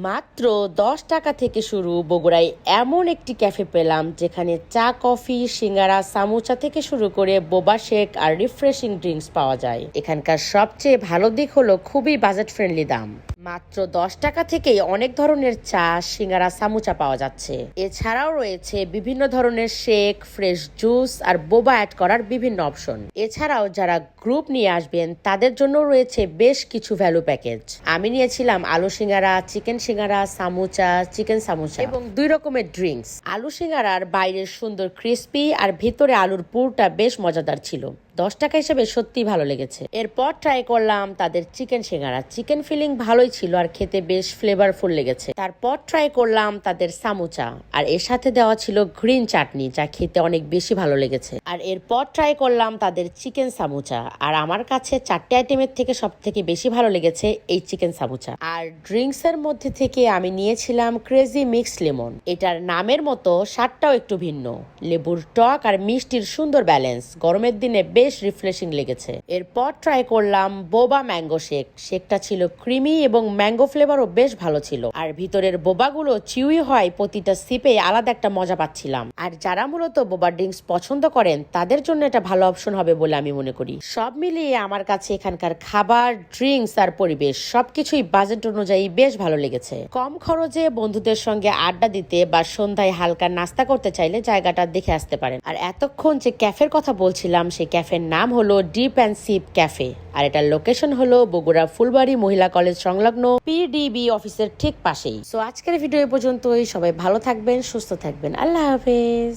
মাত্র 10 টাকা থেকে শুরু বগুড়ায় এমন একটি ক্যাফে পেলাম যেখানে চা, কফি, সিঙ্গারা, সামোসা থেকে শুরু করে বোবা শেক আর রিফ্রেশিং ড্রিঙ্কস পাওয়া যায়। এখানকার সবচেয়ে ভালো দিক হলো খুবই বাজেট ফ্রেন্ডলি দাম। মাত্র 10 টাকা থেকেই অনেক ধরনের চা, সিঙ্গারা, সামোসা পাওয়া যাচ্ছে। এছাড়াও রয়েছে বিভিন্ন ধরনের শেক, ফ্রেশ জুস আর বোবা অ্যাড করার বিভিন্ন অপশন। এছাড়াও যারা গ্রুপ নিয়ে আসবেন তাদের জন্য রয়েছে বেশ কিছু ভ্যালু প্যাকেজ। আমি নিয়েছিলাম আলু সিঙ্গারা, চিকেন সিঙ্গারা, সামোসা, চিকেন সামোসা এবং 2 রকমের ড্রিঙ্কস। আলু সিঙ্গারার বাইরের সুন্দর ক্রিস্পি আর ভিতরে আলুর পুরটা বেশ মজাদার ছিল। 10 টাকা হিসেবে সত্যি ভালো লেগেছে। এরপর ট্রাই করলাম তাদের চিকেন সিঙ্গারা। চিকেন ফিলিং ভালোই ছিল আর খেতে বেশ ফ্লেভারফুল লেগেছে। তারপর ট্রাই করলাম তাদের সামোসা, আর এর সাথে দেওয়া ছিল গ্রিন চাটনি, যা খেতে অনেক বেশি ভালো লেগেছে। আর এরপর ট্রাই করলাম তাদের চিকেন সামোসা, আর আমার কাছে 4টে আইটেমের থেকে সব থেকে বেশি ভালো লেগেছে এই চিকেন সামোসা। আর ড্রিঙ্কস এর মধ্যে থেকে আমি নিয়েছিলাম ক্রেজি মিক্স লেমন। এটার নামের মতো স্বাদটাও একটু ভিন্ন। লেবুর টক আর মিষ্টির সুন্দর ব্যালেন্স গরমের দিনে বেশ রিফ্রেশিং লেগেছে। এরপর ট্রাই করলাম বোবা ম্যাঙ্গো শেক। শেকটা ছিল ক্রিমি এবং ম্যাঙ্গো ফ্লেভারও বেশ ভালো ছিল। আর ভিতরের বোবাগুলো চিউই হয়, প্রতিটা সিপে আলাদা একটা মজা পাচ্ছিলাম। আর যারা মূলত বোবা ড্রিঙ্কস পছন্দ করেন তাদের জন্য এটা ভালো অপশন হবে বলে আমি মনে করি। সব মিলিয়ে আমার কাছে এখানকার খাবার, ড্রিঙ্কস আর পরিবেশ সবকিছুই বাজেট অনুযায়ী বেশ ভালো লেগেছে। কম খরচে বন্ধুদের সঙ্গে আড্ডা দিতে বা সন্ধ্যায় হালকা নাস্তা করতে চাইলে জায়গাটা দেখে আসতে পারেন। আর এতক্ষণ যে ক্যাফের কথা বলছিলাম সেই ক্যাফের নাম হলো ডিপ অ্যান্ড সিপ ক্যাফে, আর এটার লোকেশন হলো বগুড়া ফুলবাড়ি মহিলা কলেজ সংলগ্ন পিডিবি অফিসের ঠিক পাশেই। সো আজকের ভিডিও এ পর্যন্তই। সবাই ভালো থাকবেন, সুস্থ থাকবেন। আল্লাহ হাফেজ।